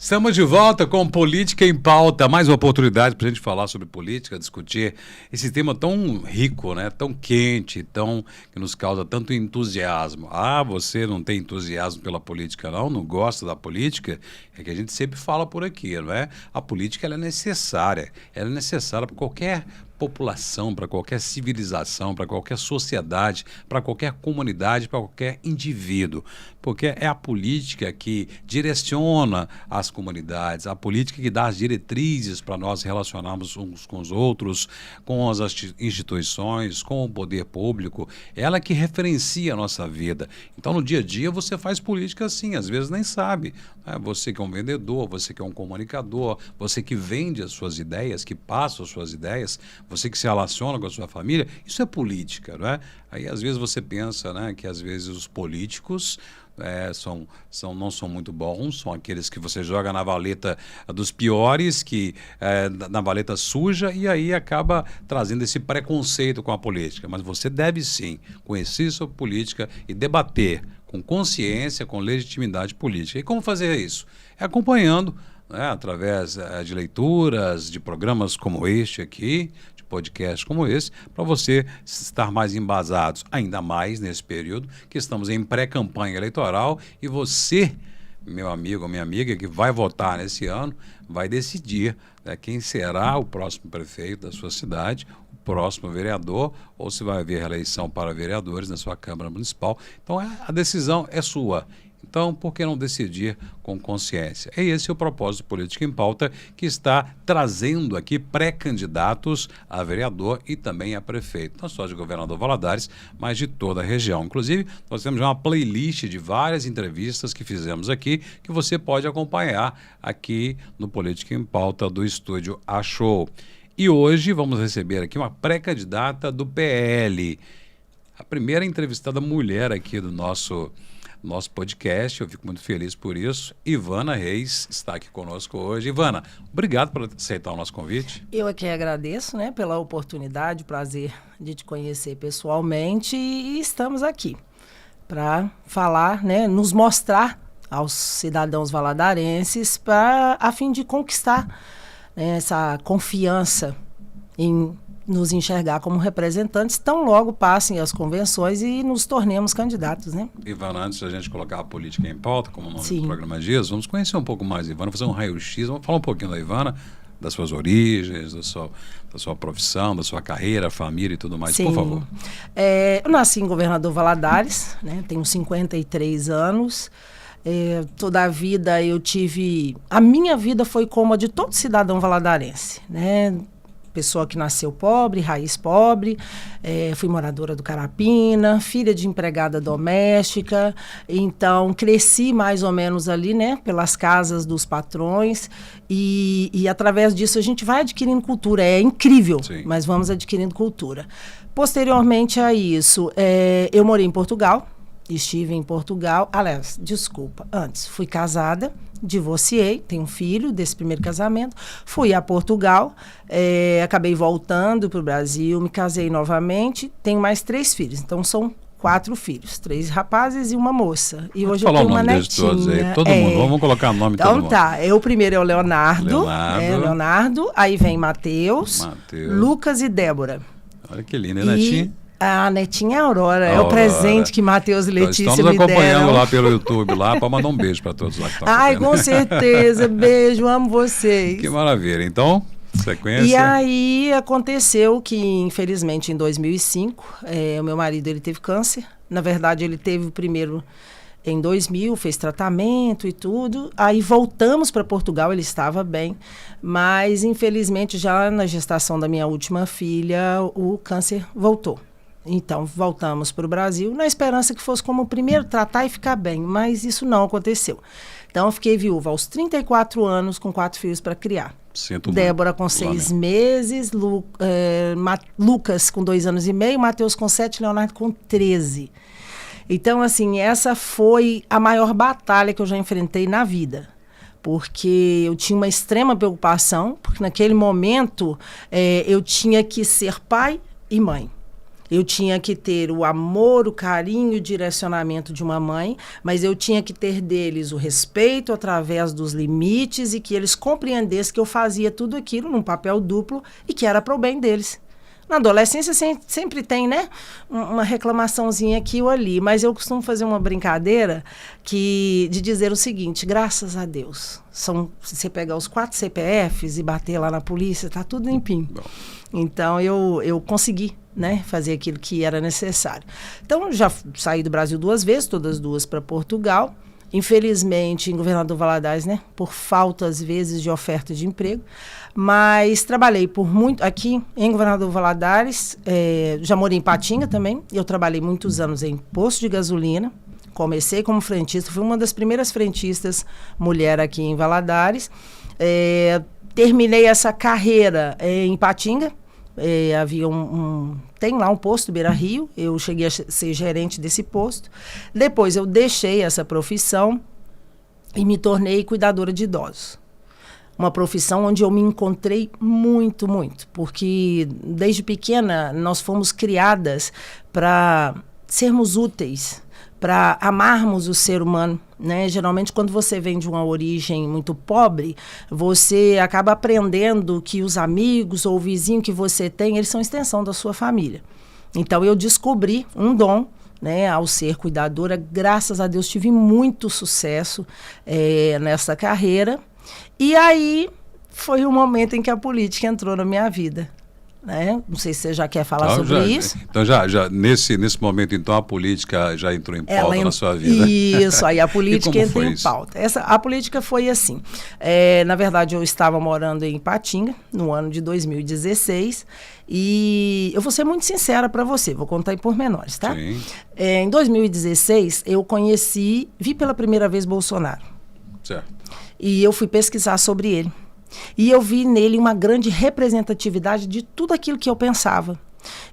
Estamos de volta com Política em Pauta, mais uma oportunidade para a gente falar sobre política, discutir esse tema tão rico, né? Tão quente, que nos causa tanto entusiasmo. Ah, você não tem entusiasmo pela política não gosta da política? É que a gente sempre fala por aqui, não é? A política ela é necessária para qualquer população, para qualquer civilização, para qualquer sociedade, para qualquer comunidade, para qualquer indivíduo. Porque é a política que direciona as comunidades, a política que dá as diretrizes para nós relacionarmos uns com os outros, com as instituições, com o poder público. Ela que referencia a nossa vida. Então, no dia a dia, você faz política assim, às vezes nem sabe. Você que é um vendedor, você que é um comunicador, você que vende as suas ideias, que passa as suas ideias, você que se relaciona com a sua família, isso é política, não é? Aí, às vezes, você pensa, né, que, às vezes, os políticos não são muito bons, são aqueles que você joga na valeta dos piores, na valeta suja, e aí acaba trazendo esse preconceito com a política. Mas você deve, sim, conhecer sua política e debater com consciência, com legitimidade política. E como fazer isso? É acompanhando, né, através de leituras, de programas como este aqui, de podcasts como esse, para você estar mais embasados, ainda mais nesse período que estamos em pré-campanha eleitoral, e você, meu amigo ou minha amiga, que vai votar nesse ano, vai decidir, né, quem será o próximo prefeito da sua cidade, o próximo vereador, ou se vai haver reeleição para vereadores na sua Câmara Municipal. Então, a decisão é sua. Então, por que não decidir com consciência? É esse o propósito Política em Pauta, que está trazendo aqui pré-candidatos a vereador e também a prefeito, não só de Governador Valadares, mas de toda a região. Inclusive, nós temos uma playlist de várias entrevistas que fizemos aqui, que você pode acompanhar aqui no Política em Pauta do Estúdio A Show. E hoje vamos receber aqui uma pré-candidata do PL, a primeira entrevistada mulher aqui do nosso podcast. Eu fico muito feliz por isso. Ivana Reis está aqui conosco hoje. Ivana, obrigado por aceitar o nosso convite. Eu aqui agradeço, né, pela oportunidade, o prazer de te conhecer pessoalmente, e estamos aqui para falar, né, nos mostrar aos cidadãos valadarenses a fim de conquistar, né, essa confiança em nos enxergar como representantes, tão logo passem as convenções e nos tornemos candidatos, né? Ivana, antes da gente colocar a política em pauta, como o nome do programa diz, vamos conhecer um pouco mais a Ivana, fazer um raio-x, vamos falar um pouquinho da Ivana, das suas origens, da sua profissão, da sua carreira, família e tudo mais. Sim. Por favor. Eu nasci em Governador Valadares, né? Tenho 53 anos. Toda a vida a minha vida foi como a de todo cidadão valadarense, né? Pessoa que nasceu pobre, raiz pobre, fui moradora do Carapina, filha de empregada doméstica, então cresci mais ou menos ali, né, pelas casas dos patrões, e através disso a gente vai adquirindo cultura. É incrível, sim, mas vamos adquirindo cultura. Posteriormente a isso, eu morei em Portugal, estive em Portugal, antes, fui casada, divorciei, tenho um filho desse primeiro casamento, fui a Portugal, acabei voltando para o Brasil, me casei novamente, tenho mais 3 filhos, então são 4 filhos, 3 rapazes e uma moça. E hoje eu tenho uma netinha. Todos aí, todo mundo, vamos colocar o nome de todo mundo. Então tá, o primeiro é o Leonardo, aí vem Matheus, Lucas e Débora. Olha que lindo, né, netinha? A netinha Aurora, é o presente que Matheus e Letícia me deram. Estamos acompanhando lá pelo YouTube, para mandar um beijo para todos lá que estão acompanhando. Com certeza, beijo, amo vocês. Que maravilha, então, sequência. E aí aconteceu que, infelizmente, em 2005, o meu marido ele teve câncer. Na verdade, ele teve o primeiro em 2000, fez tratamento e tudo. Aí voltamos para Portugal, ele estava bem, mas infelizmente já na gestação da minha última filha, o câncer voltou. Então, voltamos para o Brasil, na esperança que fosse como o primeiro tratar e ficar bem, mas isso não aconteceu. Então, eu fiquei viúva aos 34 anos, com 4 filhos para criar. Sinto Débora com 6 meses, Lucas com 2 anos e meio, Matheus com 7, Leonardo com 13. Então, assim, essa foi a maior batalha que eu já enfrentei na vida. Porque eu tinha uma extrema preocupação, porque naquele momento eu tinha que ser pai e mãe. Eu tinha que ter o amor, o carinho, o direcionamento de uma mãe, mas eu tinha que ter deles o respeito através dos limites e que eles compreendessem que eu fazia tudo aquilo num papel duplo e que era para o bem deles. Na adolescência sempre tem, né, uma reclamaçãozinha aqui ou ali, mas eu costumo fazer uma brincadeira de dizer o seguinte: graças a Deus, se você pegar os 4 CPFs e bater lá na polícia, tá tudo limpinho. Bom. Então eu consegui, né, fazer aquilo que era necessário. Então já saí do Brasil 2 vezes, todas 2 para Portugal. Infelizmente, em Governador Valadares, né, por falta, às vezes, de oferta de emprego. Mas trabalhei aqui em Governador Valadares, já morei em Patinga também. Eu trabalhei muitos anos em posto de gasolina. Comecei como frentista, fui uma das primeiras frentistas mulher aqui em Valadares. Terminei essa carreira em Patinga. Havia tem lá um posto, Beira Rio, eu cheguei a ser gerente desse posto. Depois eu deixei essa profissão e me tornei cuidadora de idosos. Uma profissão onde eu me encontrei muito, porque desde pequena nós fomos criadas para sermos úteis, para amarmos o ser humano, né? Geralmente, quando você vem de uma origem muito pobre, você acaba aprendendo que os amigos ou o vizinho que você tem, eles são extensão da sua família. Então, eu descobri um dom, né, ao ser cuidadora. Graças a Deus, tive muito sucesso nessa carreira. E aí, foi o momento em que a política entrou na minha vida. Né? Não sei se você já quer falar sobre isso. Então, nesse momento, então, a política já entrou em pauta na sua vida. Isso, aí a política entrou em pauta. A política foi assim. Na verdade, eu estava morando em Patinga, no ano de 2016, e eu vou ser muito sincera para você, vou contar em pormenores, tá? Sim. Em 2016, eu vi pela primeira vez Bolsonaro. Certo. E eu fui pesquisar sobre ele. E eu vi nele uma grande representatividade de tudo aquilo que eu pensava.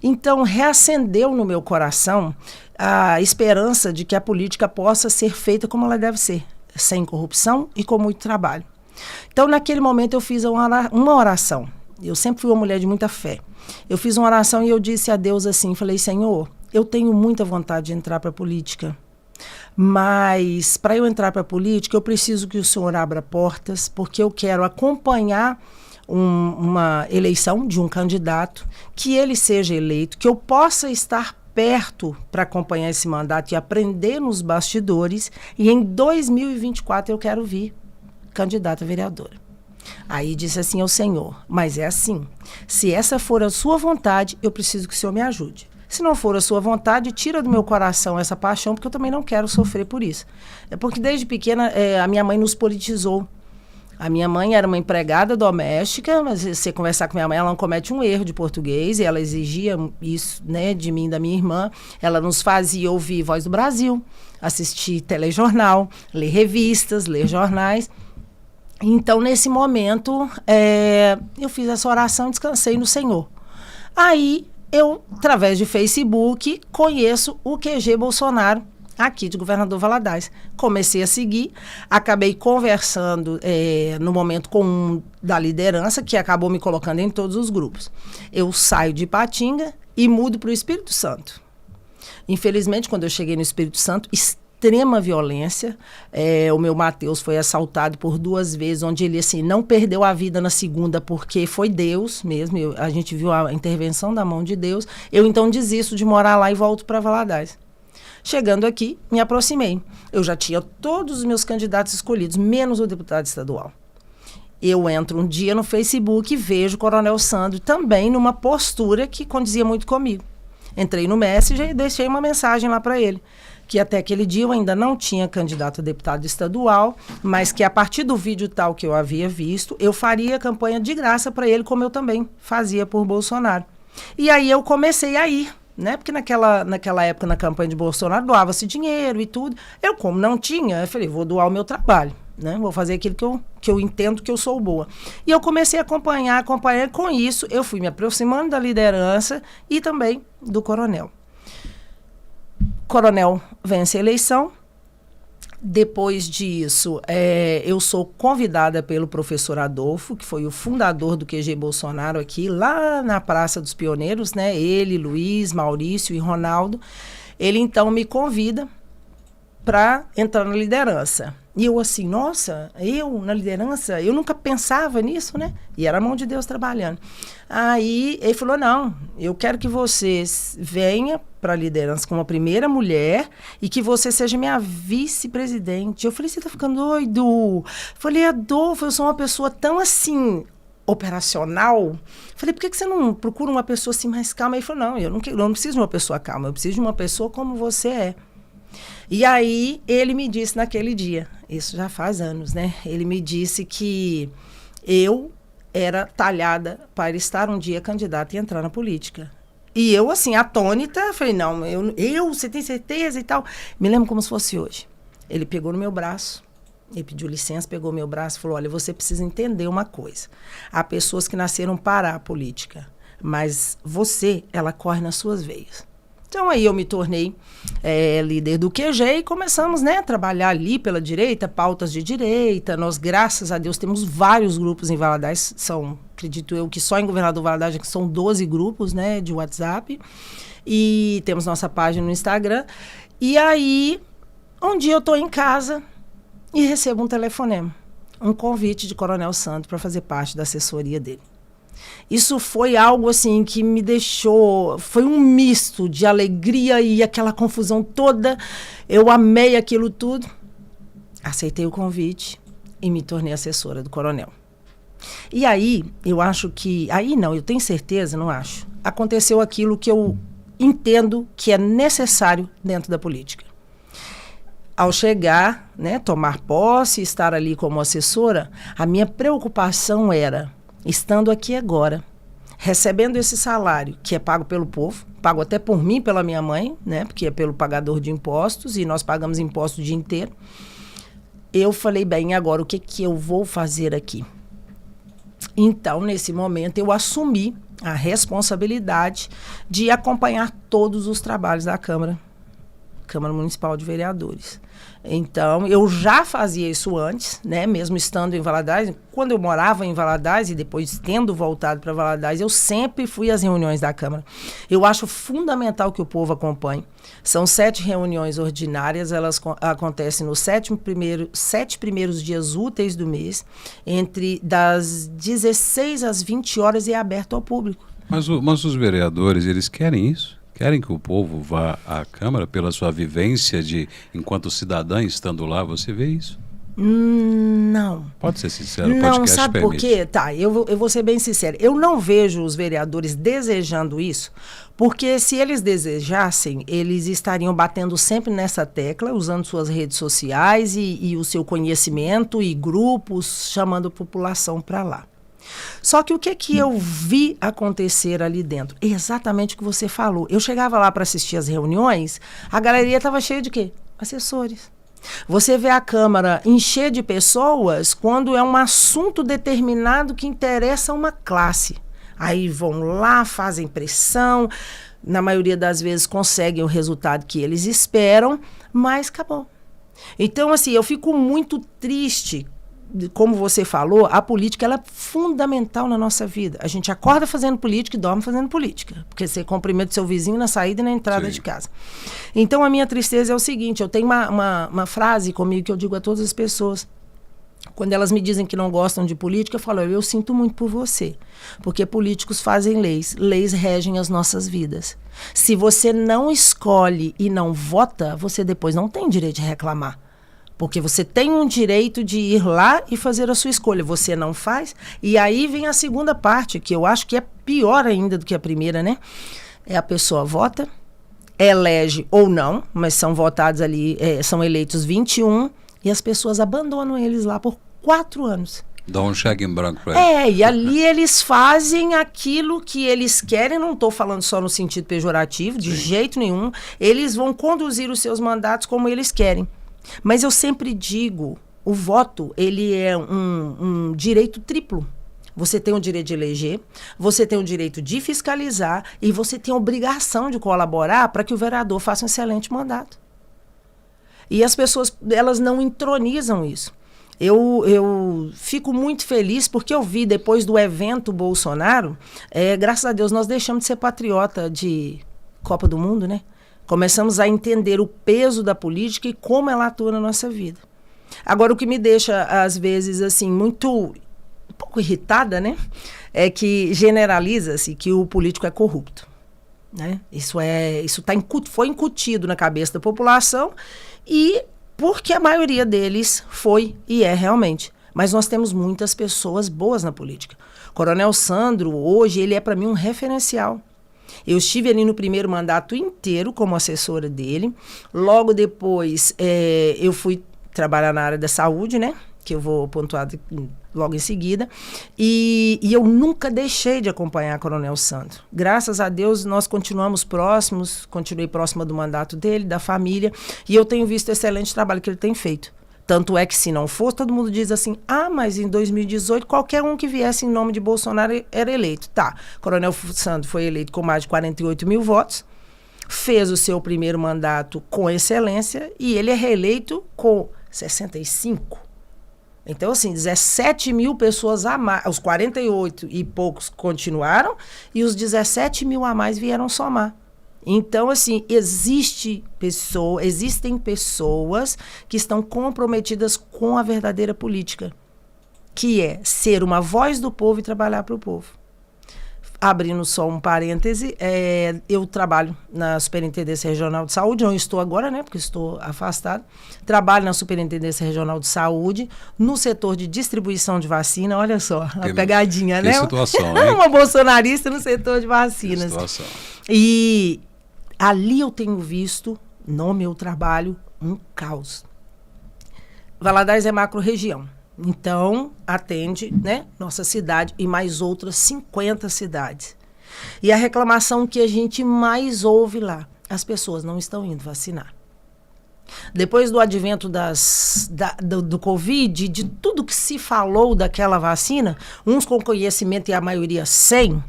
Então, reacendeu no meu coração a esperança de que a política possa ser feita como ela deve ser, sem corrupção e com muito trabalho. Então, naquele momento, eu fiz uma oração. Eu sempre fui uma mulher de muita fé. Eu fiz uma oração e eu disse a Deus assim, falei: Senhor, eu tenho muita vontade de entrar para a política. Mas, para eu entrar para a política, eu preciso que o senhor abra portas, porque eu quero acompanhar uma eleição de um candidato, que ele seja eleito, que eu possa estar perto para acompanhar esse mandato e aprender nos bastidores, e em 2024 eu quero vir candidata a vereadora. Aí disse assim ao Senhor: mas é assim, se essa for a sua vontade, eu preciso que o senhor me ajude. Se não for a sua vontade, tira do meu coração essa paixão, porque eu também não quero sofrer por isso. Porque desde pequena a minha mãe nos politizou. A minha mãe era uma empregada doméstica, mas se você conversar com minha mãe, ela não comete um erro de português, e ela exigia isso, né, de mim e da minha irmã. Ela nos fazia ouvir Voz do Brasil, assistir telejornal, ler revistas, ler jornais. Então, nesse momento, eu fiz essa oração e descansei no Senhor. Aí, eu, através de Facebook, conheço o QG Bolsonaro, aqui de Governador Valadares. Comecei a seguir, acabei conversando no momento com um da liderança, que acabou me colocando em todos os grupos. Eu saio de Patinga e mudo para o Espírito Santo. Infelizmente, quando eu cheguei no Espírito Santo, extrema violência. O meu Mateus foi assaltado por 2 vezes, onde ele assim, não perdeu a vida na segunda, porque foi Deus mesmo. A gente viu a intervenção da mão de Deus. Eu então desisto de morar lá e volto para Valadares. Chegando aqui, me aproximei. Eu já tinha todos os meus candidatos escolhidos, menos o deputado estadual. Eu entro um dia no Facebook e vejo o Coronel Sandro também numa postura que condizia muito comigo. Entrei no Messenger e deixei uma mensagem lá para ele, que até aquele dia eu ainda não tinha candidato a deputado estadual, mas que a partir do vídeo tal que eu havia visto, eu faria campanha de graça para ele, como eu também fazia por Bolsonaro. E aí eu comecei a ir, né? Porque naquela época, na campanha de Bolsonaro, doava-se dinheiro e tudo. Eu, como não tinha, eu falei, vou doar o meu trabalho, né? Vou fazer aquilo que eu entendo que eu sou boa. E eu comecei a acompanhar, com isso eu fui me aproximando da liderança e também do coronel. Coronel vence a eleição, Depois disso, eu sou convidada pelo professor Adolfo, que foi o fundador do QG Bolsonaro aqui, lá na Praça dos Pioneiros, né? Ele, Luiz, Maurício e Ronaldo. Ele, então, me convida para entrar na liderança. E eu assim, nossa, eu na liderança? Eu nunca pensava nisso, né? E era a mão de Deus trabalhando. Aí ele falou, não, eu quero que você venha para a liderança como a primeira mulher e que você seja minha vice-presidente. Eu falei, você tá ficando doido? Eu falei, Adolfo, eu sou uma pessoa tão assim, operacional. Falei, por que você não procura uma pessoa assim mais calma? Ele falou, não, eu não preciso de uma pessoa calma, eu preciso de uma pessoa como você é. E aí ele me disse naquele dia, isso já faz anos, né? Ele me disse que eu era talhada para estar um dia candidata e entrar na política. E eu, assim, atônita, falei, não, você tem certeza e tal? Me lembro como se fosse hoje. Ele pegou no meu braço, ele pediu licença, pegou meu braço e falou, olha, você precisa entender uma coisa. Há pessoas que nasceram para a política, mas ela corre nas suas veias. Então, aí eu me tornei líder do QG e começamos, né, a trabalhar ali pela direita, pautas de direita. Nós, graças a Deus, temos vários grupos em Valadares. Acredito eu, que só em Governador Valadares são 12 grupos, né, de WhatsApp. E temos nossa página no Instagram. E aí, um dia eu estou em casa e recebo um telefonema. Um convite de Coronel Santos para fazer parte da assessoria dele. Isso foi algo assim que me deixou, foi um misto de alegria e aquela confusão toda. Eu amei aquilo tudo, aceitei o convite e me tornei assessora do coronel. E aí, eu acho que, eu tenho certeza, não acho, aconteceu aquilo que eu entendo que é necessário dentro da política. Ao chegar, né, tomar posse, estar ali como assessora, a minha preocupação era, estando aqui agora, recebendo esse salário que é pago pelo povo, pago até por mim, pela minha mãe, né, porque é pelo pagador de impostos, e nós pagamos imposto o dia inteiro, eu falei, bem, agora o que eu vou fazer aqui? Então, nesse momento, eu assumi a responsabilidade de acompanhar todos os trabalhos da Câmara Municipal de Vereadores. Então, eu já fazia isso antes, né? Mesmo estando em Valadares. Quando eu morava em Valadares e depois tendo voltado para Valadares, eu sempre fui às reuniões da Câmara. Eu acho fundamental que o povo acompanhe. São 7 reuniões ordinárias, elas acontecem nos 7 primeiros dias úteis do mês, entre das 16 às 20 horas e é aberto ao público. Mas os vereadores, eles querem isso? Querem que o povo vá à Câmara pela sua vivência enquanto cidadã estando lá? Você vê isso? Não. Pode ser sincero, não, podcast sabe permite. Por quê? Tá, eu vou ser bem sincera. Eu não vejo os vereadores desejando isso, porque se eles desejassem, eles estariam batendo sempre nessa tecla, usando suas redes sociais e o seu conhecimento e grupos, chamando a população para lá. Só que o que eu vi acontecer ali dentro? Exatamente o que você falou. Eu chegava lá para assistir as reuniões, a galeria estava cheia de quê? Assessores. Você vê a Câmara encher de pessoas quando é um assunto determinado que interessa a uma classe. Aí vão lá, fazem pressão, na maioria das vezes conseguem o resultado que eles esperam, mas acabou. Então, assim, eu fico muito triste. Como você falou, a política ela é fundamental na nossa vida. A gente acorda fazendo política e dorme fazendo política. Porque você cumprimenta seu vizinho na saída e na entrada de casa. Então, a minha tristeza é o seguinte, eu tenho uma frase comigo que eu digo a todas as pessoas. Quando elas me dizem que não gostam de política, eu falo, eu sinto muito por você. Porque políticos fazem leis. Leis regem as nossas vidas. Se você não escolhe e não vota, você depois não tem direito de reclamar. Porque você tem um direito de ir lá e fazer a sua escolha. Você não faz. E aí vem a segunda parte, que eu acho que é pior ainda do que a primeira, né? É a pessoa vota, elege ou não, mas são votados ali, são eleitos 21, e as pessoas abandonam eles lá por 4 anos. Dá um cheque em branco para eles. E ali eles fazem aquilo que eles querem, não estou falando só no sentido pejorativo, de jeito nenhum. Eles vão conduzir os seus mandatos como eles querem. Mas eu sempre digo, o voto, ele é um direito triplo. Você tem o direito de eleger, você tem o direito de fiscalizar e você tem a obrigação de colaborar para que o vereador faça um excelente mandato. E as pessoas, elas não entronizam isso. Eu fico muito feliz porque eu vi, depois do evento Bolsonaro, graças a Deus, nós deixamos de ser patriota de Copa do Mundo, né? Começamos a entender o peso da política e como ela atua na nossa vida. Agora, o que me deixa, às vezes, assim, um pouco irritada, né? É que generaliza-se que o político é corrupto, né? Isso foi incutido na cabeça da população e porque a maioria deles foi e é realmente. Mas nós temos muitas pessoas boas na política. Coronel Sandro, hoje, ele é para mim um referencial. Eu estive ali no primeiro mandato inteiro como assessora dele. Logo depois, eu fui trabalhar na área da saúde, né? Que eu vou pontuar logo em seguida. E eu nunca deixei de acompanhar Coronel Sandro. Graças a Deus, nós continuamos próximos, continuei próxima do mandato dele, da família, e eu tenho visto o excelente trabalho que ele tem feito. Tanto é que, se não fosse, todo mundo diz assim, mas em 2018, qualquer um que viesse em nome de Bolsonaro era eleito. Tá, Coronel Sandro foi eleito com mais de 48 mil votos, fez o seu primeiro mandato com excelência, e ele é reeleito com 65. Então, assim, 17 mil pessoas a mais, os 48 e poucos continuaram, e os 17 mil a mais vieram somar. Então, assim, existem pessoas que estão comprometidas com a verdadeira política, que é ser uma voz do povo e trabalhar para o povo. Abrindo só um parêntese, eu trabalho na Superintendência Regional de Saúde, onde estou agora, né, porque estou afastado. Trabalho na Superintendência Regional de Saúde, no setor de distribuição de vacina. Olha só, a pegadinha, né? Que situação, hein? Uma bolsonarista no setor de vacinas. Que situação. E ali eu tenho visto, no meu trabalho, um caos. Valadares é macro-região. Então, atende, né, nossa cidade e mais outras 50 cidades. E a reclamação que a gente mais ouve lá, as pessoas não estão indo vacinar. Depois do advento do Covid, de tudo que se falou daquela vacina, uns com conhecimento e a maioria sem,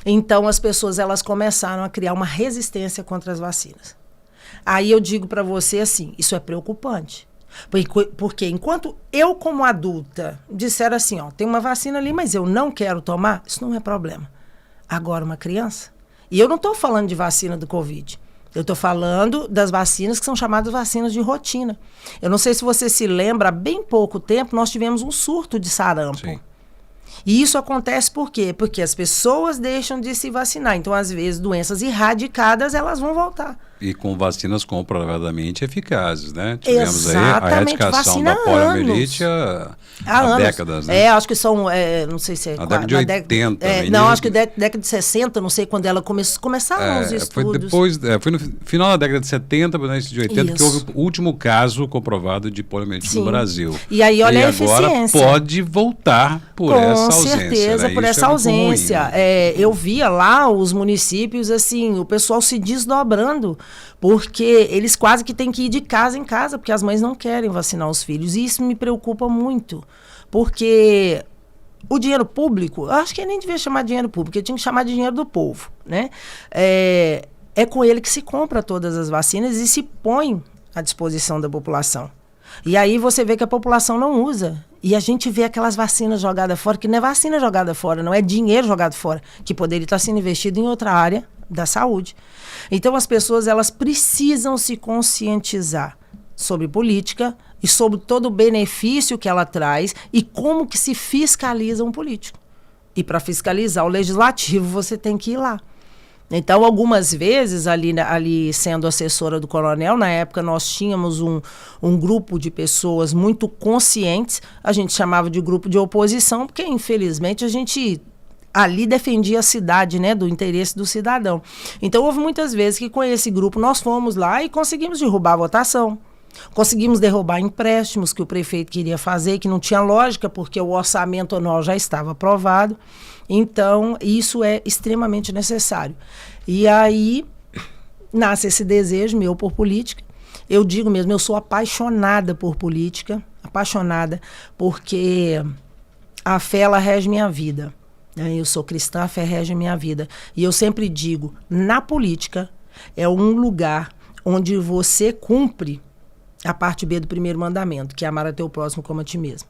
então as pessoas elas começaram a criar uma resistência contra as vacinas. Aí eu digo para você assim, isso é preocupante. Porque enquanto eu, como adulta, disser assim, tem uma vacina ali, mas eu não quero tomar, isso não é problema. Agora, uma criança, e eu não estou falando de vacina do Covid, eu estou falando das vacinas que são chamadas vacinas de rotina. Eu não sei se você se lembra, há bem pouco tempo, nós tivemos um surto de sarampo. Sim. E isso acontece por quê? Porque as pessoas deixam de se vacinar. Então, às vezes, doenças erradicadas, elas vão voltar. E com vacinas comprovadamente eficazes, né? Tivemos exatamente, aí a erradicação da poliomielite há décadas, né? Acho que são, não sei se é... A década de 80. Não, acho que década de 60, não sei quando ela começaram os estudos. Foi no final da década de 70, no início de 80, que houve o último caso comprovado de poliomielite no Brasil. E aí, olha a agora eficiência. pode voltar por essa ausência. Com certeza, né? por essa ausência. Eu via lá os municípios, assim, o pessoal se desdobrando, porque eles quase que têm que ir de casa em casa, porque as mães não querem vacinar os filhos. E isso me preocupa muito, porque o dinheiro público, eu acho que eu nem devia chamar de dinheiro público, eu tinha que chamar de dinheiro do povo, né? É com ele que se compra todas as vacinas e se põe à disposição da população. E aí você vê que a população não usa. E a gente vê aquelas vacinas jogadas fora, que não é vacina jogada fora, não é dinheiro jogado fora, que poderia estar sendo investido em outra área da saúde. Então as pessoas elas precisam se conscientizar sobre política e sobre todo o benefício que ela traz e como que se fiscaliza um político. E para fiscalizar o legislativo você tem que ir lá. Então, algumas vezes, ali sendo assessora do coronel, na época nós tínhamos um grupo de pessoas muito conscientes, a gente chamava de grupo de oposição, porque infelizmente a gente ali defendia a cidade, né, do interesse do cidadão. Então, houve muitas vezes que com esse grupo nós fomos lá e conseguimos derrubar a votação. Conseguimos derrubar empréstimos que o prefeito queria fazer, que não tinha lógica, porque o orçamento anual já estava aprovado. Então, isso é extremamente necessário. E aí, nasce esse desejo meu por política. Eu digo mesmo, eu sou apaixonada por política, apaixonada, porque a fé, ela rege minha vida. Eu sou cristã, a fé rege minha vida. E eu sempre digo, na política, é um lugar onde você cumpre a parte B do primeiro mandamento, que é amar a teu próximo como a ti mesmo.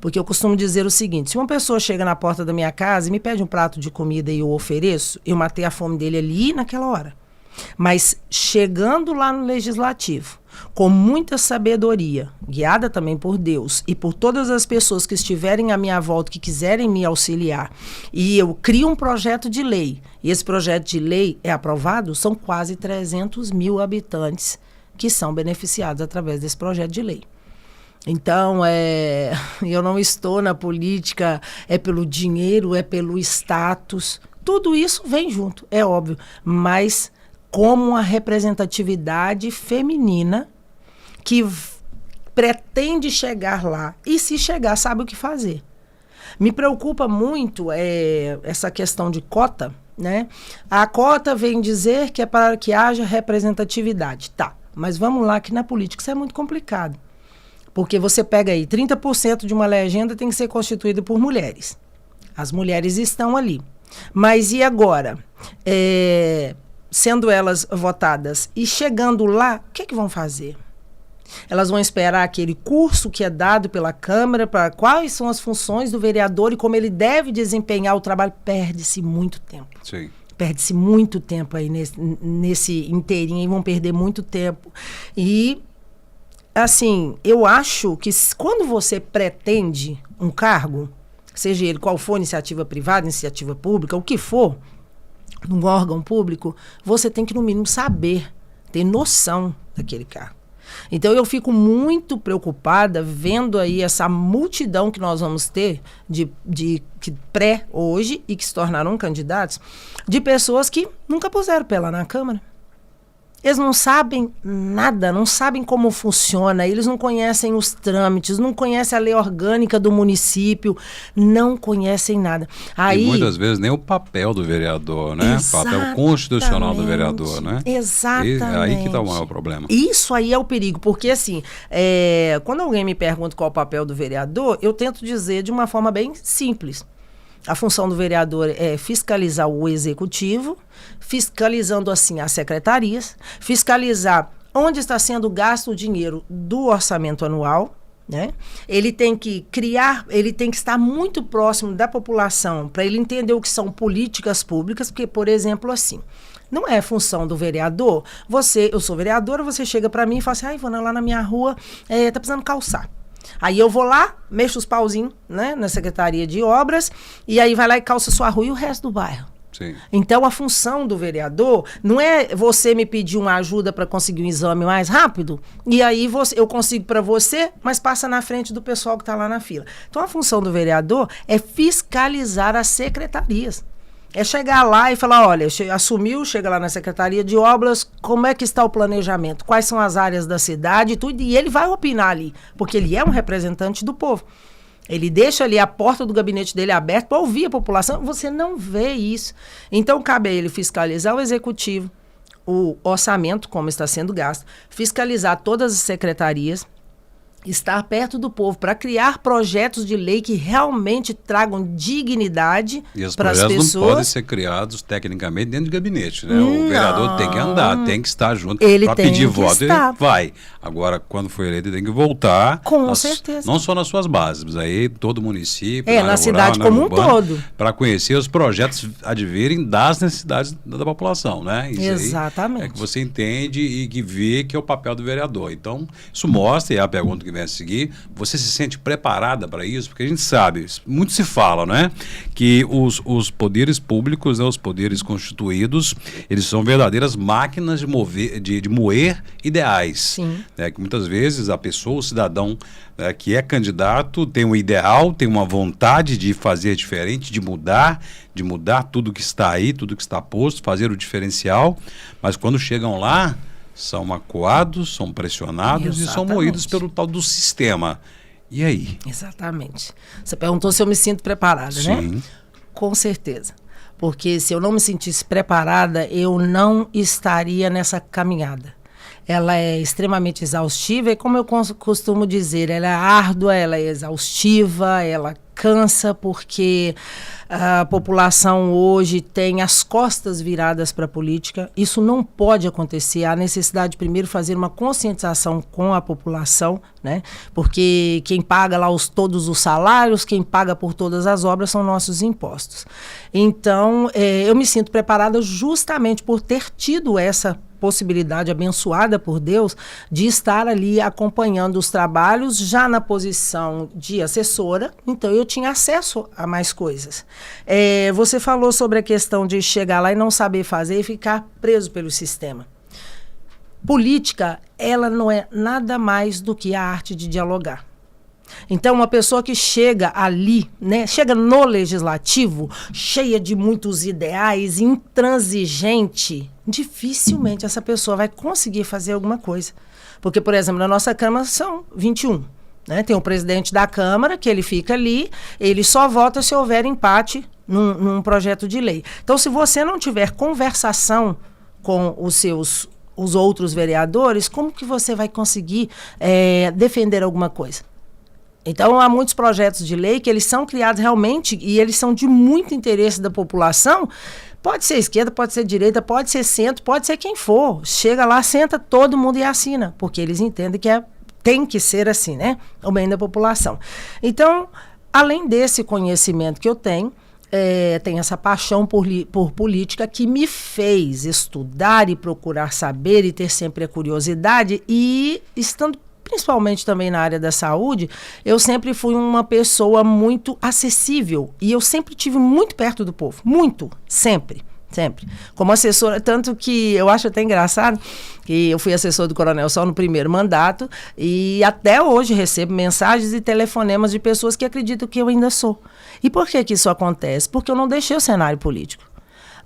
Porque eu costumo dizer o seguinte, se uma pessoa chega na porta da minha casa e me pede um prato de comida e eu ofereço, eu matei a fome dele ali naquela hora. Mas chegando lá no Legislativo, com muita sabedoria, guiada também por Deus e por todas as pessoas que estiverem à minha volta, que quiserem me auxiliar, e eu crio um projeto de lei, e esse projeto de lei é aprovado, são quase 300 mil habitantes que são beneficiados através desse projeto de lei. Então, eu não estou na política, é pelo dinheiro, é pelo status, tudo isso vem junto, é óbvio, mas como uma representatividade feminina que pretende chegar lá e, se chegar, sabe o que fazer. Me preocupa muito essa questão de cota, né? A cota vem dizer que é para que haja representatividade. Tá, mas vamos lá que na política isso é muito complicado. Porque você pega aí, 30% de uma legenda tem que ser constituída por mulheres. As mulheres estão ali. Mas e agora? Sendo elas votadas e chegando lá, o que é que vão fazer? Elas vão esperar aquele curso que é dado pela Câmara para quais são as funções do vereador e como ele deve desempenhar o trabalho. Perde-se muito tempo. Sim. Perde-se muito tempo aí nesse inteirinho, e vão perder muito tempo. E, assim, eu acho que quando você pretende um cargo, seja ele qual for, iniciativa privada, iniciativa pública, o que for, num órgão público, você tem que, no mínimo, saber, ter noção daquele cargo. Então, eu fico muito preocupada vendo aí essa multidão que nós vamos ter que pré hoje e que se tornaram candidatos, de pessoas que nunca puseram pé lá na Câmara. Eles não sabem nada, não sabem como funciona, eles não conhecem os trâmites, não conhecem a lei orgânica do município, não conhecem nada. Aí, e muitas vezes nem o papel do vereador, né? O papel constitucional do vereador, né? Exatamente. E aí que está o maior problema. Isso aí é o perigo, porque assim, quando alguém me pergunta qual é o papel do vereador, eu tento dizer de uma forma bem simples. A função do vereador é fiscalizar o executivo, fiscalizando assim as secretarias, fiscalizar onde está sendo gasto o dinheiro do orçamento anual, né? Ele tem que estar muito próximo da população para ele entender o que são políticas públicas, porque, por exemplo, assim, não é função do vereador, eu sou vereadora, você chega para mim e fala assim, Ivana, lá na minha rua tá precisando calçar. Aí eu vou lá, mexo os pauzinhos, né, na Secretaria de Obras, e aí vai lá e calça sua rua e o resto do bairro. Sim. Então, a função do vereador não é você me pedir uma ajuda para conseguir um exame mais rápido, e aí eu consigo para você, mas passa na frente do pessoal que está lá na fila. Então, a função do vereador é fiscalizar as secretarias. É chegar lá e falar, olha, assumiu, chega lá na Secretaria de Obras, como é que está o planejamento, quais são as áreas da cidade e tudo, e ele vai opinar ali, porque ele é um representante do povo. Ele deixa ali a porta do gabinete dele aberta para ouvir a população, você não vê isso. Então, cabe a ele fiscalizar o executivo, o orçamento, como está sendo gasto, fiscalizar todas as secretarias, estar perto do povo para criar projetos de lei que realmente tragam dignidade para as pessoas. E os projetos não podem ser criados tecnicamente dentro do gabinete, né? O vereador tem que andar, tem que estar junto para pedir voto. Ele vai. Agora, quando for eleito, ele tem que voltar. Com certeza. Não só nas suas bases, mas aí todo município, na cidade como um todo. Para conhecer os projetos advirem das necessidades da população, né? Isso exatamente. Aí é que você entende e que vê que é o papel do vereador. Então, isso mostra, e é a pergunta que vem a seguir, você se sente preparada para isso? Porque a gente sabe, muito se fala, né? Que os poderes públicos, né, os poderes constituídos, eles são verdadeiras máquinas de moer ideais. Sim. Né? Que muitas vezes a pessoa, o cidadão, né, que é candidato, tem um ideal, tem uma vontade de fazer diferente, de mudar tudo que está aí, tudo que está posto, fazer o diferencial, mas quando chegam lá, são acuados, são pressionados e são moídos pelo tal do sistema. E aí? Exatamente. Você perguntou se eu me sinto preparada, Sim. né? Com certeza. Porque se eu não me sentisse preparada, eu não estaria nessa caminhada. Ela é extremamente exaustiva e, como eu costumo dizer, ela é árdua, ela é exaustiva, ela cansa porque a população hoje tem as costas viradas para a política. Isso não pode acontecer. Há necessidade de primeiro fazer uma conscientização com a população, né? Porque quem paga lá todos os salários, quem paga por todas as obras são nossos impostos. Então, eu me sinto preparada justamente por ter tido essa possibilidade abençoada por Deus de estar ali acompanhando os trabalhos já na posição de assessora, então eu tinha acesso a mais coisas. Você falou sobre a questão de chegar lá e não saber fazer e ficar preso pelo sistema. Política, ela não é nada mais do que a arte de dialogar. Então, uma pessoa que chega ali, né, chega no legislativo, cheia de muitos ideais, intransigente, dificilmente essa pessoa vai conseguir fazer alguma coisa. Porque, por exemplo, na nossa Câmara são 21. Né? Tem o presidente da Câmara, que ele fica ali, ele só vota se houver empate num projeto de lei. Então, se você não tiver conversação com os outros vereadores, como que você vai conseguir defender alguma coisa? Então, há muitos projetos de lei que eles são criados realmente e eles são de muito interesse da população. Pode ser esquerda, pode ser direita, pode ser centro, pode ser quem for. Chega lá, senta todo mundo e assina, porque eles entendem que tem que ser assim, né? O bem da população. Então, além desse conhecimento que eu tenho essa paixão por política que me fez estudar e procurar saber e ter sempre a curiosidade e estando principalmente também na área da saúde, eu sempre fui uma pessoa muito acessível e eu sempre tive muito perto do povo, muito, sempre. Como assessora, tanto que eu acho até engraçado que eu fui assessor do Coronel só no primeiro mandato e até hoje recebo mensagens e telefonemas de pessoas que acreditam que eu ainda sou. E por que isso acontece? Porque eu não deixei o cenário político.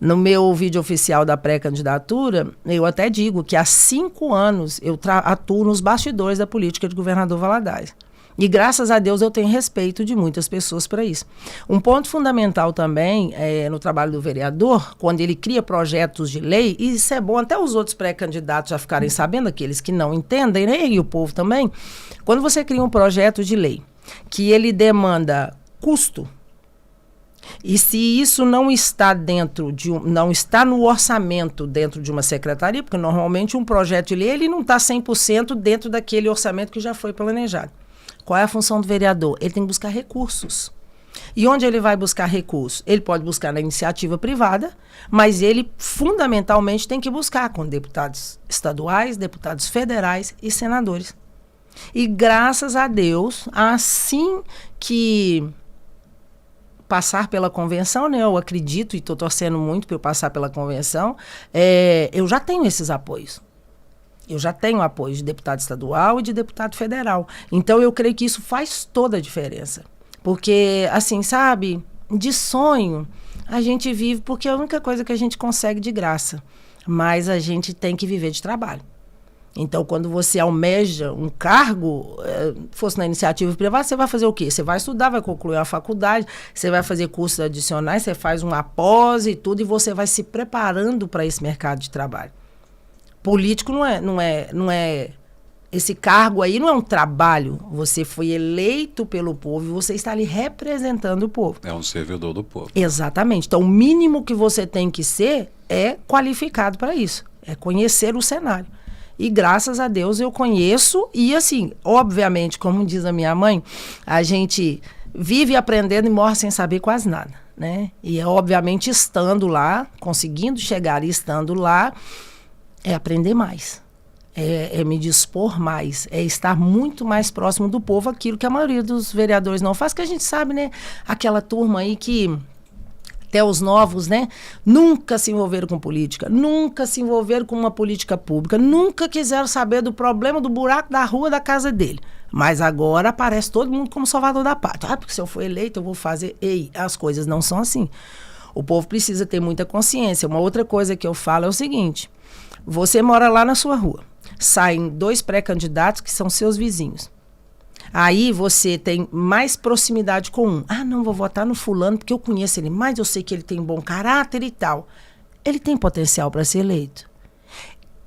No meu vídeo oficial da pré-candidatura, eu até digo que há 5 anos eu atuo nos bastidores da política de governador Valadares. E graças a Deus eu tenho respeito de muitas pessoas para isso. Um ponto fundamental também no trabalho do vereador, quando ele cria projetos de lei, e isso é bom até os outros pré-candidatos já ficarem sabendo, aqueles que não entendem, né, e o povo também, quando você cria um projeto de lei que ele demanda custo, e se isso não está não está no orçamento dentro de uma secretaria, porque normalmente um projeto de lei ele não está 100% dentro daquele orçamento que já foi planejado. Qual é a função do vereador? Ele tem que buscar recursos. E onde ele vai buscar recursos? Ele pode buscar na iniciativa privada, mas ele fundamentalmente tem que buscar com deputados estaduais, deputados federais e senadores. E graças a Deus, assim que passar pela convenção, né? Eu acredito e estou torcendo muito para eu passar pela convenção, eu já tenho esses apoios. Eu já tenho apoio de deputado estadual e de deputado federal. Então, eu creio que isso faz toda a diferença. Porque, assim, sabe, de sonho, a gente vive porque é a única coisa que a gente consegue de graça. Mas a gente tem que viver de trabalho. Então, quando você almeja um cargo, fosse na iniciativa privada, você vai fazer o quê? Você vai estudar, vai concluir a faculdade, você vai fazer cursos adicionais, você faz uma pós e tudo, e você vai se preparando para esse mercado de trabalho. Político não é esse cargo aí não é um trabalho. Você foi eleito pelo povo e você está ali representando o povo. É um servidor do povo. Exatamente. Então, o mínimo que você tem que ser é qualificado para isso. É conhecer o cenário. E graças a Deus eu conheço e assim, obviamente, como diz a minha mãe, a gente vive aprendendo e morre sem saber quase nada, né? E obviamente estando lá, conseguindo chegar e estando lá, é aprender mais, é me dispor mais, é estar muito mais próximo do povo, aquilo que a maioria dos vereadores não faz, que a gente sabe, né? Aquela turma aí que, até os novos, né? Nunca se envolveram com política, nunca se envolveram com uma política pública, nunca quiseram saber do problema do buraco da rua da casa dele. Mas agora aparece todo mundo como salvador da pátria. Porque se eu for eleito eu vou fazer... Ei, as coisas não são assim. O povo precisa ter muita consciência. Uma outra coisa que eu falo é o seguinte... Você mora lá na sua rua, saem 2 pré-candidatos que são seus vizinhos. Aí você tem mais proximidade com um. Ah, não, vou votar no fulano porque eu conheço ele mais, eu sei que ele tem bom caráter e tal. Ele tem potencial para ser eleito.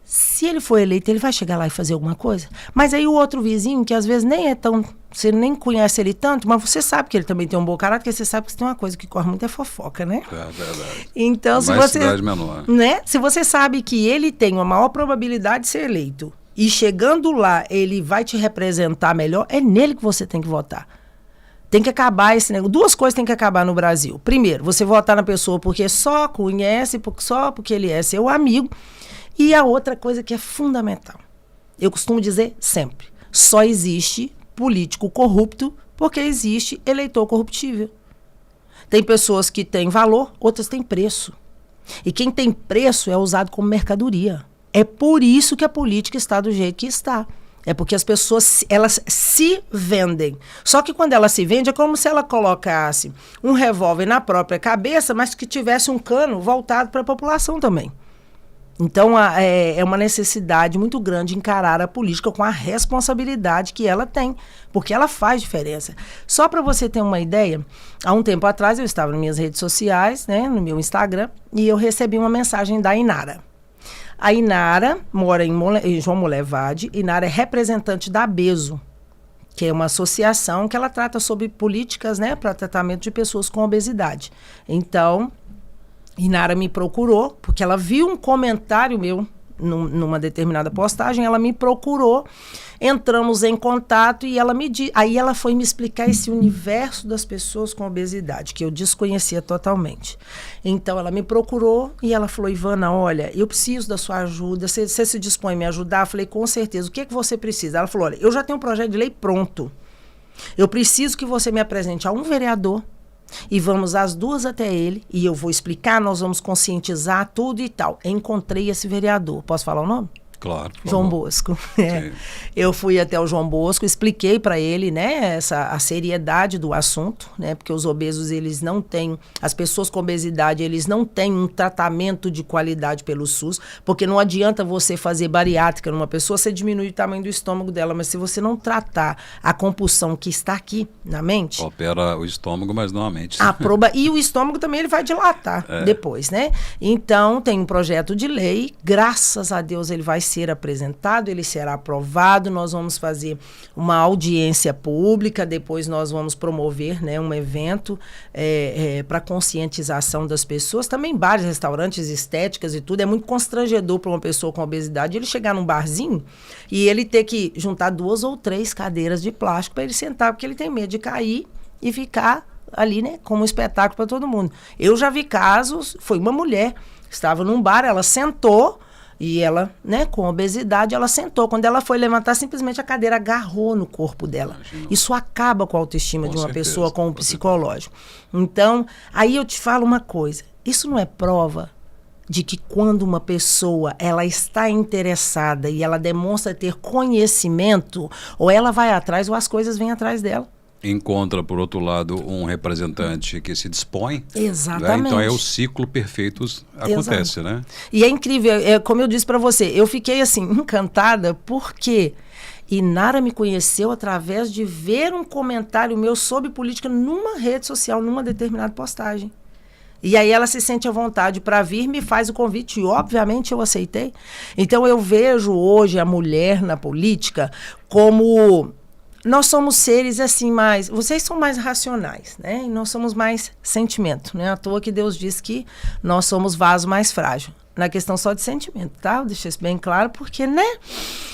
Se ele for eleito, ele vai chegar lá e fazer alguma coisa. Mas aí o outro vizinho, que às vezes nem é tão Você nem conhece ele tanto, mas você sabe que ele também tem um bom caráter, porque você sabe que tem uma coisa que corre muito é fofoca, né? É verdade. Então, se Mais você, cidade menor. né? Se você sabe que ele tem uma maior probabilidade de ser eleito e chegando lá ele vai te representar melhor, é nele que você tem que votar. Tem que acabar esse negócio. 2 coisas tem que acabar no Brasil. Primeiro, você votar na pessoa porque só conhece, só porque ele é seu amigo. E a outra coisa que é fundamental. Eu costumo dizer sempre, só existe político corrupto porque existe eleitor corruptível. Tem pessoas que têm valor, outras têm preço. E quem tem preço é usado como mercadoria. É por isso que a política está do jeito que está. É porque as pessoas, elas se vendem. Só que quando ela se vende, é como se ela colocasse um revólver na própria cabeça, mas que tivesse um cano voltado para a população também. Então, é uma necessidade muito grande encarar a política com a responsabilidade que ela tem, porque ela faz diferença. Só para você ter uma ideia, há um tempo atrás eu estava nas minhas redes sociais, né, no meu Instagram, e eu recebi uma mensagem da Inara. A Inara mora em João Molevade. Inara é representante da ABESO, que é uma associação que ela trata sobre políticas, né, para tratamento de pessoas com obesidade. Então, Inara me procurou, porque ela viu um comentário meu numa determinada postagem, ela me procurou, entramos em contato e ela aí ela foi me explicar esse universo das pessoas com obesidade, que eu desconhecia totalmente. Então, ela me procurou e ela falou, Ivana, olha, eu preciso da sua ajuda, você se dispõe a me ajudar? Eu falei, com certeza, o que é que você precisa? Ela falou, olha, eu já tenho um projeto de lei pronto, eu preciso que você me apresente a um vereador, e vamos as 2 até ele, e eu vou explicar, nós vamos conscientizar tudo e tal. Encontrei esse vereador. Posso falar o nome? Claro. João Bosco. É. Eu fui até o João Bosco, expliquei para ele, né, a seriedade do assunto, né, porque os obesos, eles não têm, as pessoas com obesidade, eles não têm um tratamento de qualidade pelo SUS, porque não adianta você fazer bariátrica numa pessoa, você diminui o tamanho do estômago dela, mas se você não tratar a compulsão que está aqui na mente... Opera o estômago, mas não a mente. E o estômago também ele vai dilatar depois, né? Então, tem um projeto de lei, graças a Deus ele vai ser apresentado, ele será aprovado, nós vamos fazer uma audiência pública, depois nós vamos promover, né, um evento para conscientização das pessoas, também bares, restaurantes, estéticas e tudo, é muito constrangedor para uma pessoa com obesidade ele chegar num barzinho e ele ter que juntar 2 ou 3 cadeiras de plástico para ele sentar, porque ele tem medo de cair e ficar ali, né, como um espetáculo para todo mundo. Eu já vi casos, foi uma mulher, estava num bar, ela sentou, e ela, né, com obesidade, ela sentou. Quando ela foi levantar, simplesmente a cadeira agarrou no corpo dela. Imagina. Isso acaba com a autoestima de uma pessoa com o psicológico. Então, aí eu te falo uma coisa. Isso não é prova de que quando uma pessoa ela está interessada e ela demonstra ter conhecimento, ou ela vai atrás ou as coisas vêm atrás dela. Encontra, por outro lado, um representante que se dispõe. Exatamente. Né? Então, é o ciclo perfeito acontece, né? E é incrível, como eu disse para você, eu fiquei assim, encantada, porque Inara me conheceu através de ver um comentário meu sobre política numa rede social, numa determinada postagem. E aí ela se sente à vontade para vir, me faz o convite e, obviamente, eu aceitei. Então, eu vejo hoje a mulher na política como... Nós somos seres assim mais... Vocês são mais racionais, né? E nós somos mais sentimento, né? À toa que Deus diz que nós somos vaso mais frágil. Na questão só de sentimento, tá? Eu deixei isso bem claro, porque, né?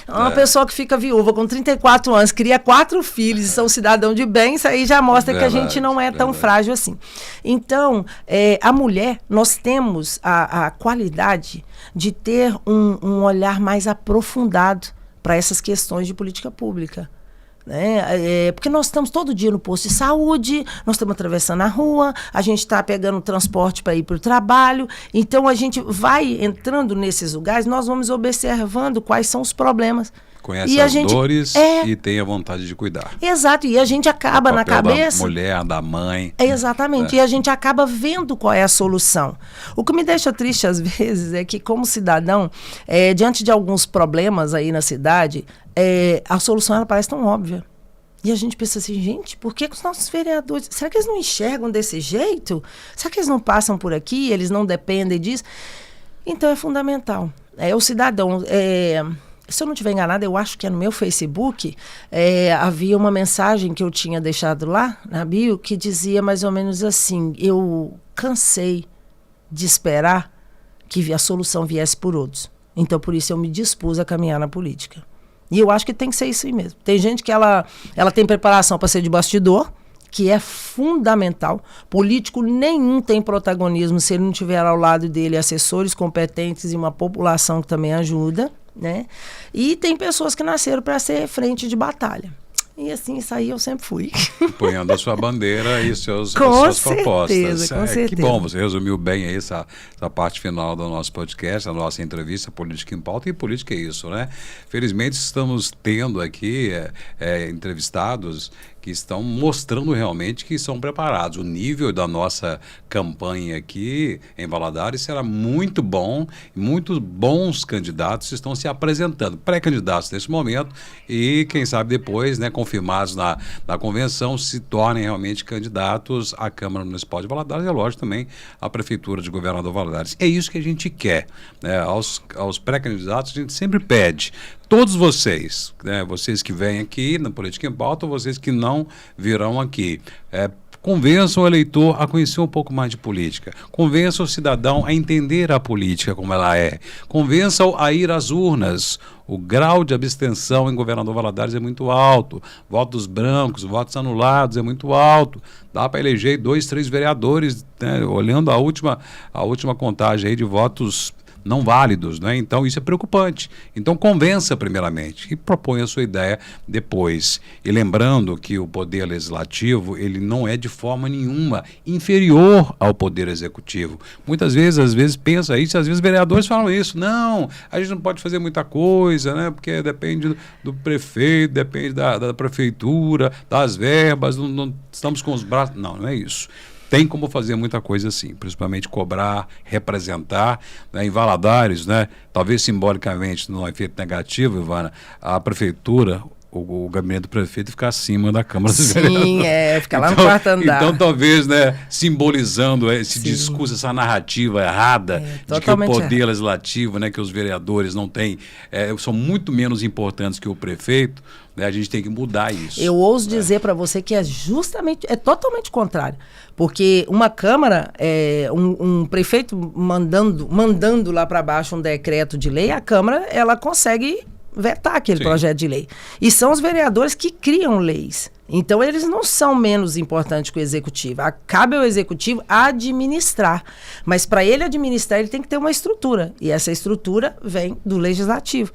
Uma pessoa que fica viúva com 34 anos, cria 4 filhos e são cidadão de bem, isso aí já mostra que a gente não é tão frágil assim. Então, a mulher, nós temos a qualidade de ter um olhar mais aprofundado para essas questões de política pública. Né? Porque nós estamos todo dia no posto de saúde, nós estamos atravessando a rua, a gente está pegando transporte para ir para o trabalho, então a gente vai entrando nesses lugares, nós vamos observando quais são os problemas. Conhece as dores e tem a vontade de cuidar. Exato, e a gente acaba na cabeça... da mulher, da mãe. Exatamente, e a gente acaba vendo qual é a solução. O que me deixa triste às vezes é que, como cidadão, diante de alguns problemas aí na cidade, a solução ela parece tão óbvia. E a gente pensa assim, gente, por que os nossos vereadores... Será que eles não enxergam desse jeito? Será que eles não passam por aqui? Eles não dependem disso? Então é fundamental. O cidadão... se eu não estiver enganada, eu acho que é no meu Facebook, havia uma mensagem que eu tinha deixado lá na bio que dizia mais ou menos assim: eu cansei de esperar que a solução viesse por outros. Então, por isso, eu me dispus a caminhar na política. E eu acho que tem que ser isso aí mesmo. Tem gente que ela tem preparação para ser de bastidor, que é fundamental. Político nenhum tem protagonismo se ele não tiver ao lado dele assessores competentes e uma população que também ajuda, né? E tem pessoas que nasceram para ser frente de batalha. E assim, isso aí eu sempre fui. Apoiando a sua bandeira e as suas propostas. Com certeza. Que bom, você resumiu bem aí essa parte final do nosso podcast, a nossa entrevista Política em Pauta, e política é isso, né? Felizmente estamos tendo aqui entrevistados que estão mostrando realmente que são preparados. O nível da nossa campanha aqui em Valadares será muito bom, muitos bons candidatos estão se apresentando, pré-candidatos nesse momento, e quem sabe depois, né, confirmados na convenção, se tornem realmente candidatos à Câmara Municipal de Valadares e, lógico, também à Prefeitura de Governador Valadares. É isso que a gente quer, né? Aos pré-candidatos a gente sempre pede. Todos vocês, né, vocês que vêm aqui na Política em Pauta, vocês que não virão aqui, convençam o eleitor a conhecer um pouco mais de política, convençam o cidadão a entender a política como ela é, convençam a ir às urnas. O grau de abstenção em Governador Valadares é muito alto, votos brancos, votos anulados é muito alto, dá para eleger 2, 3 vereadores, né, olhando a última contagem aí de votos não válidos, né? Então isso é preocupante. Então convença primeiramente e proponha a sua ideia depois. E lembrando que o poder legislativo, ele não é de forma nenhuma inferior ao poder executivo. Muitas vezes, às vezes pensa isso, às vezes vereadores falam isso. Não, a gente não pode fazer muita coisa, né? Porque depende do prefeito, depende da prefeitura, das verbas, não estamos com os braços... Não é isso. Tem como fazer muita coisa assim, principalmente cobrar, representar, né, em Valadares, né, talvez simbolicamente não é efeito negativo, Ivana, a prefeitura, o gabinete do prefeito fica acima da Câmara dos Vereadores. Sim, fica lá no quarto andar. Então, talvez, né, simbolizando esse discurso, essa narrativa errada de que o poder legislativo, né, que os vereadores não têm, são muito menos importantes que o prefeito, né, a gente tem que mudar isso. Eu ouso dizer para você que é totalmente contrário. Porque uma Câmara, um prefeito mandando lá para baixo um decreto de lei, a Câmara ela consegue vetar aquele projeto de lei. E são os vereadores que criam leis. Então, eles não são menos importantes que o Executivo. Cabe ao Executivo administrar. Mas, para ele administrar, ele tem que ter uma estrutura. E essa estrutura vem do Legislativo.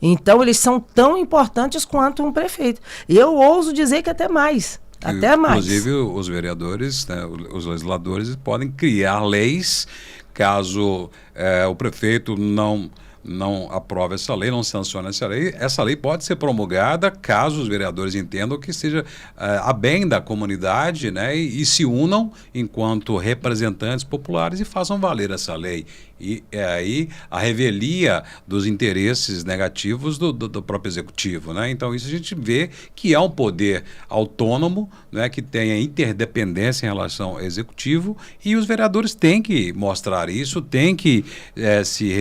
Então, eles são tão importantes quanto um prefeito. E eu ouso dizer que até mais. Inclusive, os vereadores, né, os legisladores, podem criar leis caso o prefeito não aprova essa lei, não sanciona essa lei pode ser promulgada caso os vereadores entendam que seja a bem da comunidade, né, e se unam enquanto representantes populares e façam valer essa lei. E é aí a revelia dos interesses negativos do próprio executivo, né? Então isso a gente vê que é um poder autônomo, né, que tem a interdependência em relação ao executivo, e os vereadores têm que mostrar isso, têm que se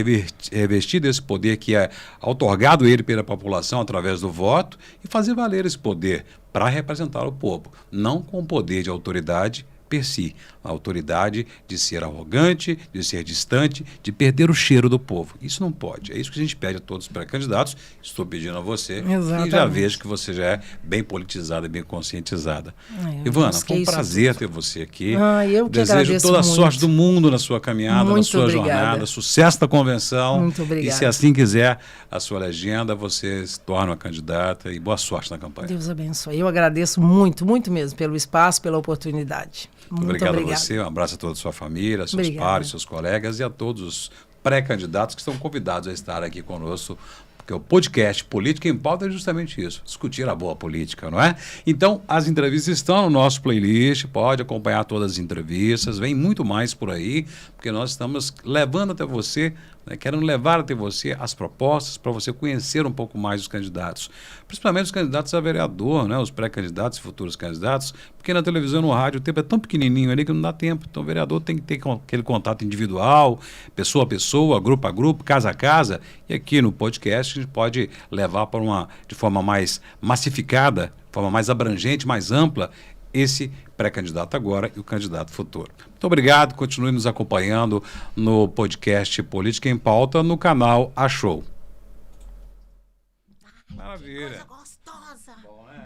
revestir desse poder que é outorgado ele pela população através do voto e fazer valer esse poder para representar o povo, não com poder de autoridade per si, a autoridade de ser arrogante, de ser distante, de perder o cheiro do povo. Isso não pode. É isso que a gente pede a todos os pré-candidatos. Estou pedindo a você. Exatamente. E já vejo que você já é bem politizada, bem conscientizada. Ivana, foi um prazer ter você aqui. Eu que desejo toda a sorte do mundo na sua caminhada, na sua jornada, sucesso da convenção. Muito obrigada. E se assim quiser a sua legenda, você se torna uma candidata, e boa sorte na campanha. Deus abençoe. Eu agradeço muito, muito mesmo pelo espaço, pela oportunidade. Muito obrigado a você, um abraço a toda a sua família, seus pares, seus colegas e a todos os pré-candidatos que estão convidados a estar aqui conosco, porque o podcast Política em Pauta é justamente isso, discutir a boa política, não é? Então, as entrevistas estão no nosso playlist, pode acompanhar todas as entrevistas, vem muito mais por aí, porque nós estamos levando até você né? Querendo levar até você as propostas para você conhecer um pouco mais os candidatos. Principalmente os candidatos a vereador, né? Os pré-candidatos e futuros candidatos, porque na televisão e no rádio o tempo é tão pequenininho ali que não dá tempo. Então o vereador tem que ter aquele contato individual, pessoa a pessoa, grupo a grupo, casa a casa. E aqui no podcast a gente pode levar para de forma mais massificada, de forma mais abrangente, mais ampla, esse pré-candidato agora e o candidato futuro. Muito obrigado, continue nos acompanhando no podcast Política em Pauta no canal A Show. Maravilha.